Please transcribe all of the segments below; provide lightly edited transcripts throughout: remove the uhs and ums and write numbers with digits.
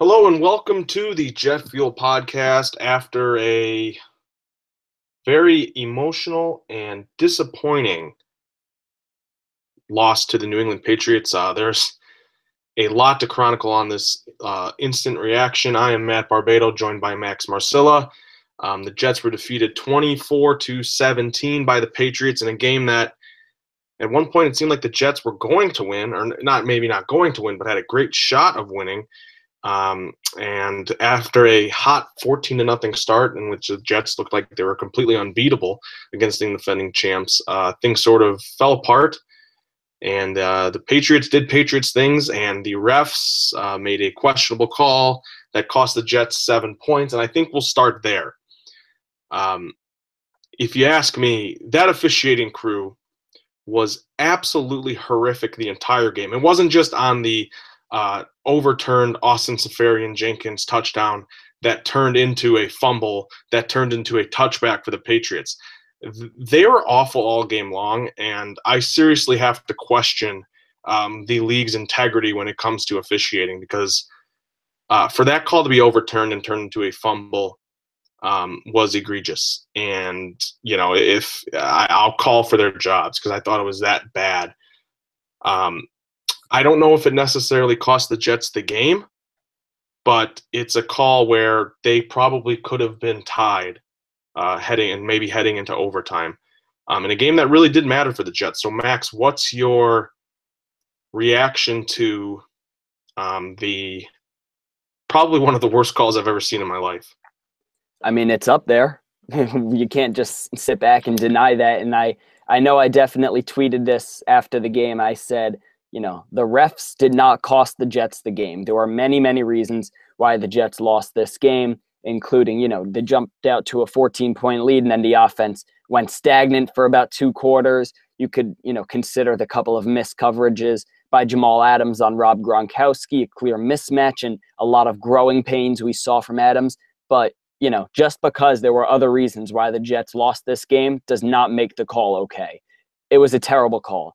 Hello and welcome to the Jet Fuel podcast after a very emotional and disappointing loss to the New England Patriots. There's a lot to chronicle on this instant reaction. I am Matt Barbado, joined by Max Marcilla. The Jets were defeated 24-17 by the Patriots in a game that at one point it seemed like the Jets were going to win, or maybe not going to win, but had a great shot of winning. And after a hot 14-0 start in which the Jets looked like they were completely unbeatable against the defending champs, things sort of fell apart. And the Patriots did Patriots things, and the refs made a questionable call that cost the Jets 7 points. And I think we'll start there. If you ask me, that officiating crew was absolutely horrific the entire game. It wasn't just on the overturned Austin Seferian-Jenkins touchdown that turned into a fumble, that turned into a touchback for the Patriots. They were awful all game long, and I seriously have to question the league's integrity when it comes to officiating, because for that call to be overturned and turned into a fumble was egregious. And, you know, if I'll call for their jobs because I thought it was that bad. I don't know if it necessarily cost the Jets the game, but it's a call where they probably could have been tied heading into overtime in a game that really did matter for the Jets. So, Max, what's your reaction to the probably one of the worst calls I've ever seen in my life? I mean, it's up there. You can't just sit back and deny that. And I know I definitely tweeted this after the game. I said, you know, the refs did not cost the Jets the game. There were many, many reasons why the Jets lost this game, including, you know, they jumped out to a 14-point lead and then the offense went stagnant for about 2 quarters. You could, you know, consider the couple of missed coverages by Jamal Adams on Rob Gronkowski, a clear mismatch and a lot of growing pains we saw from Adams. But, you know, just because there were other reasons why the Jets lost this game does not make the call okay. It was a terrible call.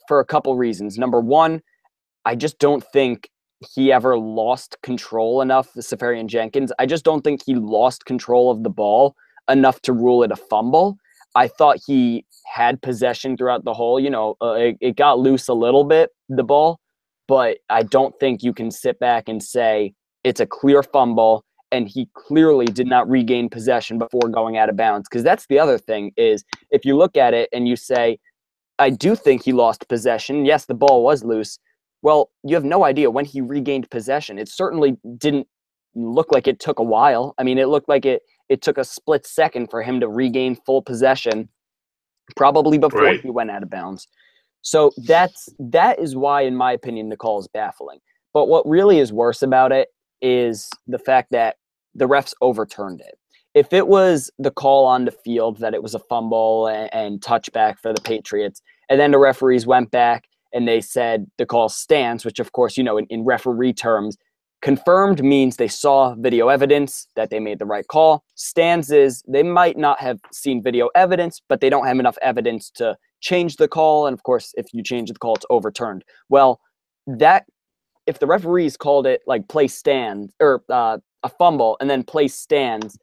For a couple reasons. Number one, I just don't think he ever lost control enough, Seferian-Jenkins. I just don't think he lost control of the ball enough to rule it a fumble. I thought he had possession throughout the whole, you know, it got loose a little bit, the ball, but I don't think you can sit back and say it's a clear fumble and he clearly did not regain possession before going out of bounds. Because that's the other thing is if you look at it and you say, I do think he lost possession. Yes, the ball was loose. Well, you have no idea when he regained possession. It certainly didn't look like it took a while. I mean, it looked like it took a split second for him to regain full possession, probably before he went out of bounds. So that is why, in my opinion, the call is baffling. But what really is worse about it is the fact that the refs overturned it. If it was the call on the field that it was a fumble and touchback for the Patriots, and then the referees went back and they said the call stands, which of course, you know, in referee terms, confirmed means they saw video evidence that they made the right call. Stands is they might not have seen video evidence, but they don't have enough evidence to change the call. And of course, if you change the call, it's overturned. Well, that if the referees called it like play stand or a fumble and then play stands,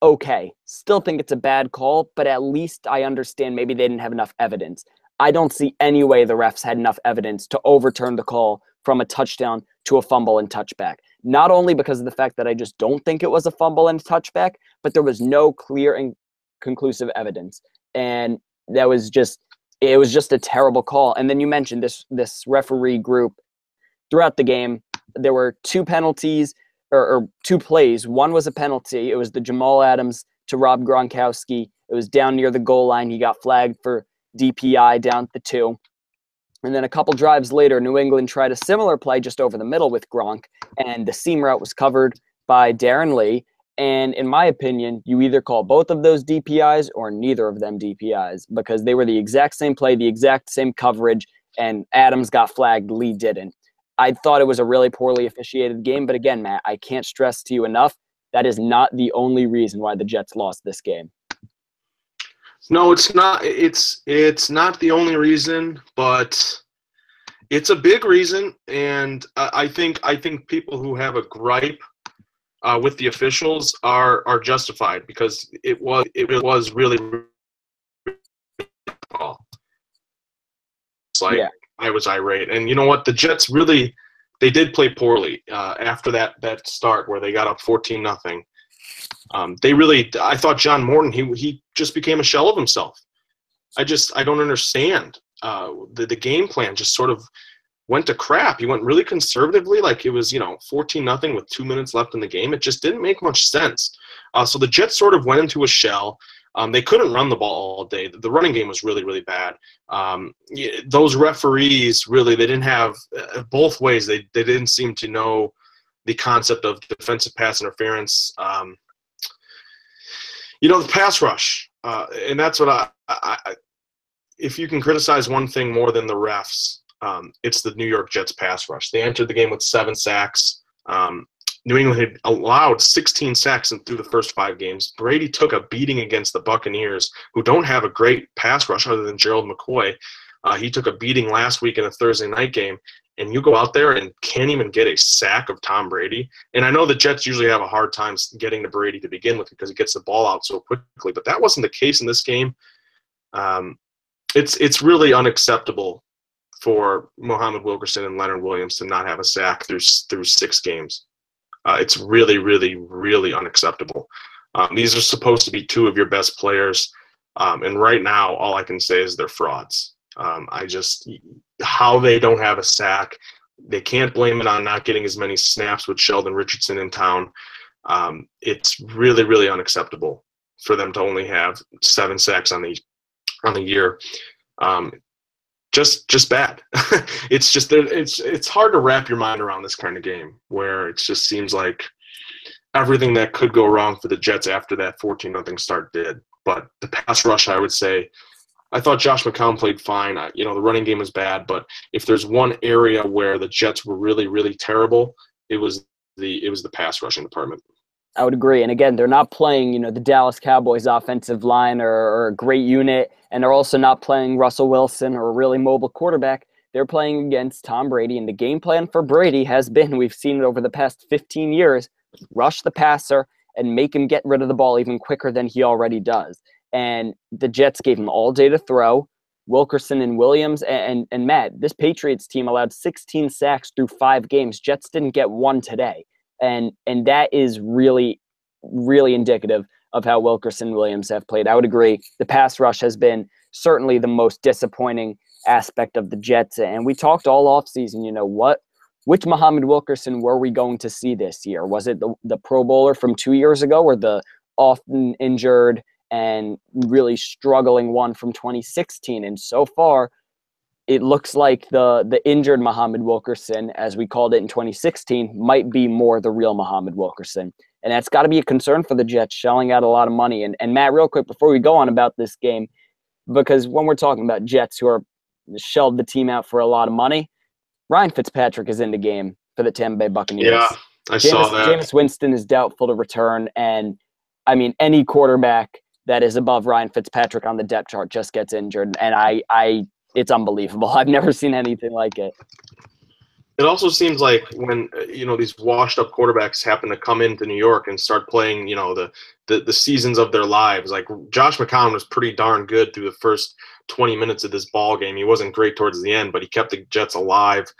okay, still think it's a bad call, but at least I understand maybe they didn't have enough evidence. I don't see any way the refs had enough evidence to overturn the call from a touchdown to a fumble and touchback. Not only because of the fact that I just don't think it was a fumble and touchback, but there was no clear and conclusive evidence. And it was just a terrible call. And then you mentioned this referee group throughout the game. There were 2 penalties. Or 2 plays. One was a penalty. It was the Jamal Adams to Rob Gronkowski. It was down near the goal line. He got flagged for DPI down at the 2. And then a couple drives later, New England tried a similar play just over the middle with Gronk, and the seam route was covered by Darren Lee. And in my opinion, you either call both of those DPIs or neither of them DPIs because they were the exact same play, the exact same coverage, and Adams got flagged, Lee didn't. I thought it was a really poorly officiated game, but again, Matt, I can't stress to you enough, that is not the only reason why the Jets lost this game. No, it's not. It's not the only reason, but It's a big reason, and I think people who have a gripe with the officials are justified, because it was really it's like, Yeah. I was irate. And you know what? The Jets really, they did play poorly after that start where they got up 14-0. I thought John Morton, he just became a shell of himself. I don't understand. The game plan just sort of went to crap. He went really conservatively, like it was 14-0 with 2 minutes left in the game. It just didn't make much sense. So the Jets sort of went into a shell. They couldn't run the ball all day. The running game was really, really bad. Those referees really, they didn't have both ways. They didn't seem to know the concept of defensive pass interference. The pass rush, and that's what I if you can criticize one thing more than the refs, it's the New York Jets pass rush. They entered the game with 7 sacks. New England had allowed 16 sacks through the first 5 games. Brady took a beating against the Buccaneers, who don't have a great pass rush other than Gerald McCoy. He took a beating last week in a Thursday night game, and you go out there and can't even get a sack of Tom Brady. And I know the Jets usually have a hard time getting to Brady to begin with because he gets the ball out so quickly, but that wasn't the case in this game. It's really unacceptable for Muhammad Wilkerson and Leonard Williams to not have a sack through 6 games. It's really, really, really unacceptable. These are supposed to be 2 of your best players, and right now all I can say is they're frauds. How they don't have a sack, they can't blame it on not getting as many snaps with Sheldon Richardson in town. It's really, really unacceptable for them to only have 7 sacks on the year. Just bad. It's hard to wrap your mind around this kind of game where it just seems like everything that could go wrong for the Jets after that 14-0 start did. But the pass rush, I would say, I thought Josh McCown played fine. The running game was bad, but if there's one area where the Jets were really, really terrible, it was the pass rushing department. I would agree. And again, they're not playing, the Dallas Cowboys offensive line or a great unit, and they're also not playing Russell Wilson or a really mobile quarterback. They're playing against Tom Brady, and the game plan for Brady has been, we've seen it over the past 15 years, rush the passer and make him get rid of the ball even quicker than he already does. And the Jets gave him all day to throw. Wilkerson and Williams and Matt, this Patriots team allowed 16 sacks through 5 games. Jets didn't get 1 today. And that is really, really indicative of how Wilkerson and Williams have played. I would agree. The pass rush has been certainly the most disappointing aspect of the Jets. And we talked all offseason, which Muhammad Wilkerson were we going to see this year? Was it the Pro Bowler from 2 years ago, or the often injured and really struggling one from 2016? And so far, it looks like the injured Muhammad Wilkerson, as we called it in 2016, might be more the real Muhammad Wilkerson. And that's got to be a concern for the Jets, shelling out a lot of money. And Matt, real quick, before we go on about this game, because when we're talking about Jets who are shelled the team out for a lot of money, Ryan Fitzpatrick is in the game for the Tampa Bay Buccaneers. Yeah, I saw that. Jameis Winston is doubtful to return. And, any quarterback that is above Ryan Fitzpatrick on the depth chart just gets injured. And it's unbelievable. I've never seen anything like it. It also seems like when these washed-up quarterbacks happen to come into New York and start playing, the seasons of their lives. Like Josh McCown was pretty darn good through the first 20 minutes of this ball game. He wasn't great towards the end, but he kept the Jets alive.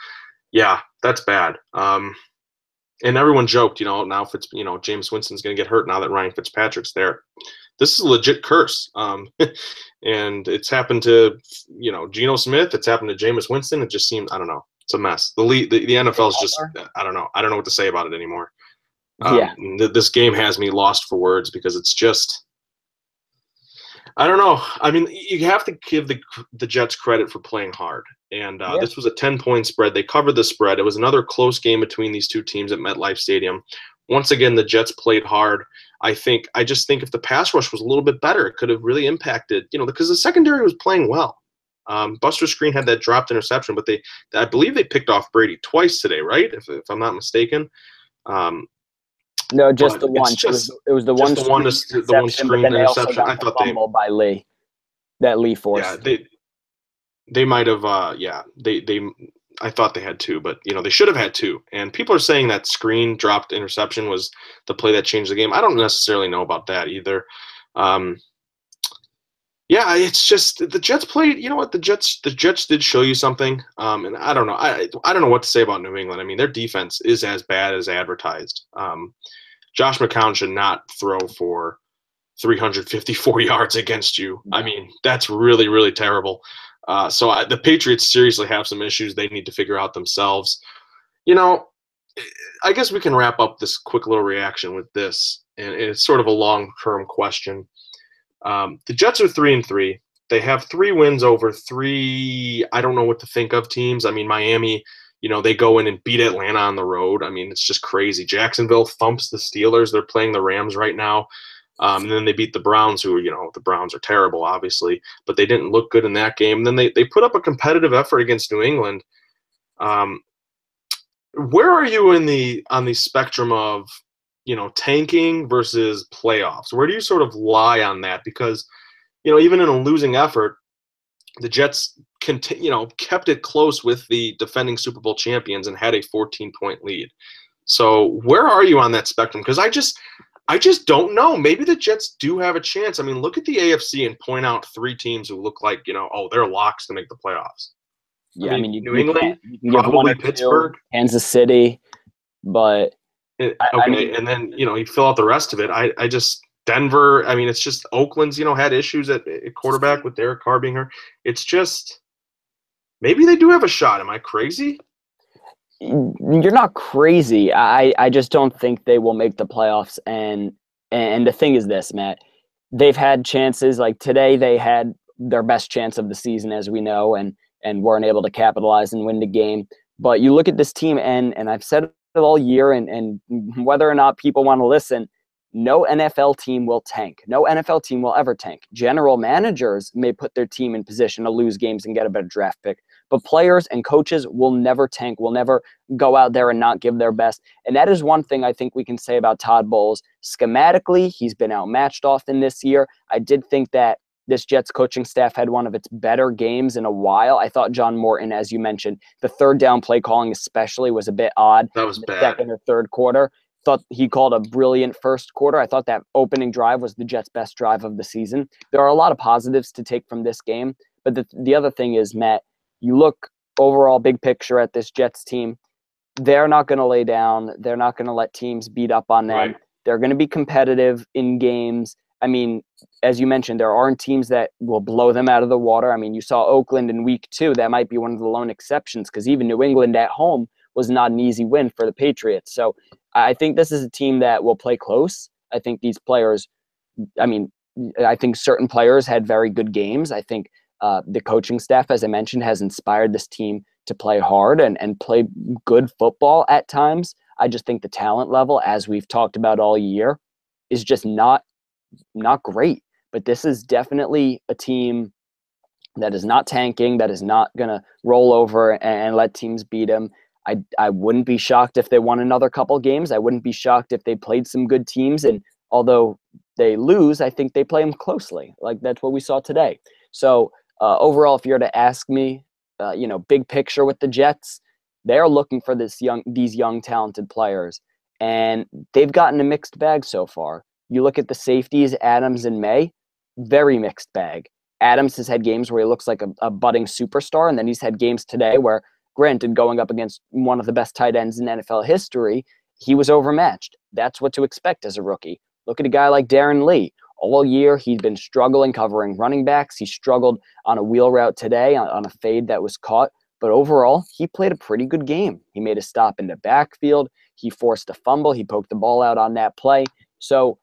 Yeah, that's bad. And everyone joked, now Jameis Winston's going to get hurt now that Ryan Fitzpatrick's there. This is a legit curse. And it's happened to, Geno Smith. It's happened to Jameis Winston. It just seems, I don't know. It's a mess. The NFL is just, I don't know. I don't know what to say about it anymore. This game has me lost for words because it's just, I don't know. You have to give the Jets credit for playing hard. And This was a 10-point spread. They covered the spread. It was another close game between these two teams at MetLife Stadium. Once again, the Jets played hard. I just think if the pass rush was a little bit better, it could have really impacted, because the secondary was playing well. Buster Skrine had that dropped interception, but I believe they picked off Brady twice today, right? If I'm not mistaken. No, just the one. It was the one screen interception. I thought by Lee. That Lee forced. Yeah, they might have. I thought they had two, but they should have had two. And people are saying that screen dropped interception was the play that changed the game. I don't necessarily know about that either. Yeah, it's just the Jets played. You know what? The Jets did show you something. And I don't know. I don't know what to say about New England. I mean, their defense is as bad as advertised. Josh McCown should not throw for 354 yards against you. I mean, that's really, really terrible. So the Patriots seriously have some issues they need to figure out themselves. I guess we can wrap up this quick little reaction with this, and it's sort of a long-term question. The Jets are 3-3. They have 3 wins over 3. I don't know what to think of teams. I mean, Miami, they go in and beat Atlanta on the road. I mean, it's just crazy. Jacksonville thumps the Steelers. They're playing the Rams right now. And then they beat the Browns, who, the Browns are terrible, obviously, but they didn't look good in that game. And then they put up a competitive effort against New England. Where are you on the spectrum of, tanking versus playoffs? Where do you sort of lie on that? Because, even in a losing effort, the Jets kept it close with the defending Super Bowl champions and had a 14-point lead. So where are you on that spectrum? Because I just don't know. Maybe the Jets do have a chance. I mean, look at the AFC and point out 3 teams who look like, they're locks to make the playoffs. Yeah, I mean, New England, you can give probably 1 or 2, Pittsburgh. Kansas City, but and then you fill out the rest of it. I just Denver. I mean, it's just Oakland's had issues at quarterback with Derek Carr being hurt. It's just maybe they do have a shot. Am I crazy? You're not crazy. I just don't think they will make the playoffs. And the thing is this, Matt, they've had chances. Like today, they had their best chance of the season, as we know, and weren't able to capitalize and win the game. But you look at this team, and I've said it all year, and whether or not people want to listen, no NFL team will tank. No NFL team will ever tank. General managers may put their team in position to lose games and get a better draft pick, but players and coaches will never tank, will never go out there and not give their best. And that is one thing I think we can say about Todd Bowles. Schematically, he's been outmatched often this year. I did think that this Jets coaching staff had one of its better games in a while. I thought John Morton, as you mentioned, the third down play calling especially was a bit odd. That was bad. Second or third quarter. Thought he called a brilliant first quarter. I thought that opening drive was the Jets' best drive of the season. There are a lot of positives to take from this game. But the other thing is, Matt, you look overall big picture at this Jets team, they're not going to lay down. They're not going to let teams beat up on them. Right. They're going to be competitive in games. I mean, as you mentioned, there aren't teams that will blow them out of the water. I mean, you saw Oakland in week 2. That might be one of the lone exceptions because even New England at home was not an easy win for the Patriots. So I think this is a team that will play close. I think these players, I think certain players had very good games. I think the coaching staff, as I mentioned, has inspired this team to play hard and play good football at times. I just think the talent level, as we've talked about all year, is just not great. But this is definitely a team that is not tanking, that is not going to roll over and let teams beat them. I wouldn't be shocked if they won another couple games. I wouldn't be shocked if they played some good teams. And although they lose, I think they play them closely. Like that's what we saw today. So overall, if you were to ask me, big picture with the Jets, they are looking for these young, talented players. And they've gotten a mixed bag so far. You look at the safeties, Adams and May, very mixed bag. Adams has had games where he looks like a budding superstar, and then he's had games today where, granted, going up against one of the best tight ends in NFL history, he was overmatched. That's what to expect as a rookie. Look at a guy like Darren Lee. All year, he's been struggling covering running backs. He struggled on a wheel route today on a fade that was caught. But overall, he played a pretty good game. He made a stop in the backfield. He forced a fumble. He poked the ball out on that play. So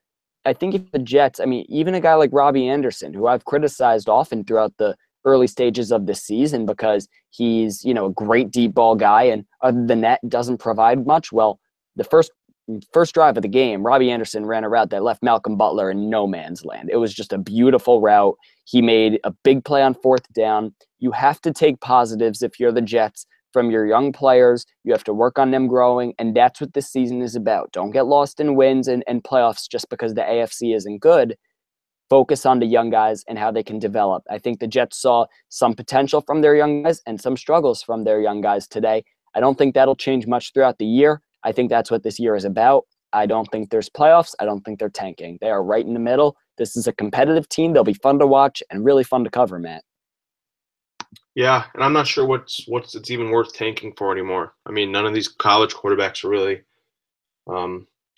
I think if the Jets, even a guy like Robbie Anderson, who I've criticized often throughout the early stages of the season because he's, a great deep ball guy and other than that doesn't provide much. Well, the first drive of the game, Robbie Anderson ran a route that left Malcolm Butler in no man's land. It was just a beautiful route. He made a big play on fourth down. You have to take positives if you're the Jets from your young players. You have to work on them growing, and that's what this season is about. Don't get lost in wins and playoffs just because the AFC isn't good. focus on the young guys and how they can develop. I think the Jets saw some potential from their young guys and some struggles from their young guys today. I don't think that'll change much throughout the year. I think that's what this year is about. I don't think there's playoffs. I don't think they're tanking. They are right in the middle. This is a competitive team. They'll be fun to watch and really fun to cover, Matt. Yeah, and I'm not sure what's it's even worth tanking for anymore. I mean, none of these college quarterbacks are really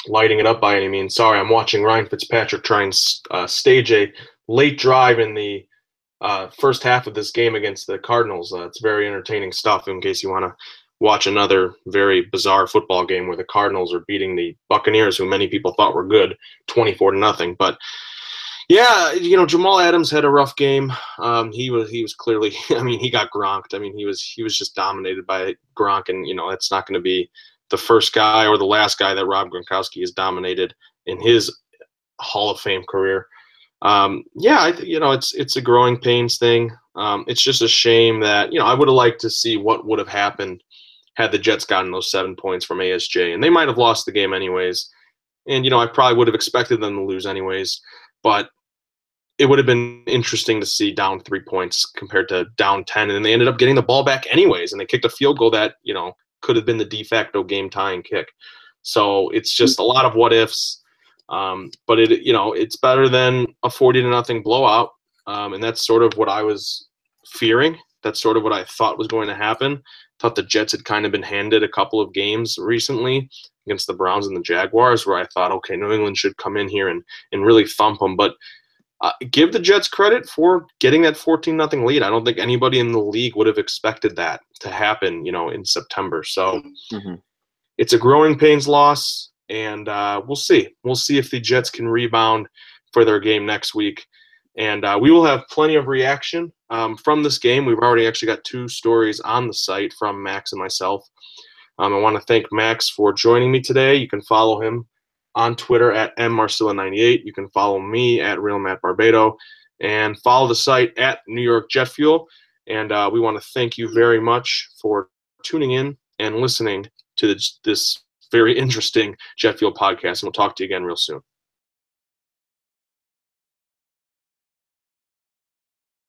lighting it up by any means. Sorry, I'm watching Ryan Fitzpatrick try and stage a late drive in the first half of this game against the Cardinals. It's very entertaining stuff in case you want to watch another very bizarre football game where the Cardinals are beating the Buccaneers, who many people thought were good, 24-0. But yeah, Jamal Adams had a rough game. He was clearly, I mean, he got Gronked. I mean, he was just dominated by Gronk, and it's not going to be the first guy or the last guy that Rob Gronkowski has dominated in his Hall of Fame career. It's a growing pains thing. It's just a shame that I would have liked to see what would have happened had the Jets gotten those 7 points from ASJ, and they might have lost the game anyways. And I probably would have expected them to lose anyways, but it would have been interesting to see down 3 points compared to down 10, and then they ended up getting the ball back anyways, and they kicked a field goal that could have been the de facto game tying kick. So it's just a lot of what ifs. But it's better than a 40-0 blowout, and that's sort of what I was fearing. That's sort of what I thought was going to happen. Thought the Jets had kind of been handed a couple of games recently against the Browns and the Jaguars, where I thought, okay, New England should come in here and really thump them. But give the Jets credit for getting that 14-0 lead. I don't think anybody in the league would have expected that to happen, in September. So It's a growing pains loss, and we'll see. We'll see if the Jets can rebound for their game next week. And we will have plenty of reaction from this game. We've already actually got 2 stories on the site from Max and myself. I want to thank Max for joining me today. You can follow him on Twitter at mmarcilla98. You can follow me at RealMattBarbado, and follow the site at New York Jet Fuel. And we want to thank you very much for tuning in and listening to this very interesting Jet Fuel podcast. And we'll talk to you again real soon.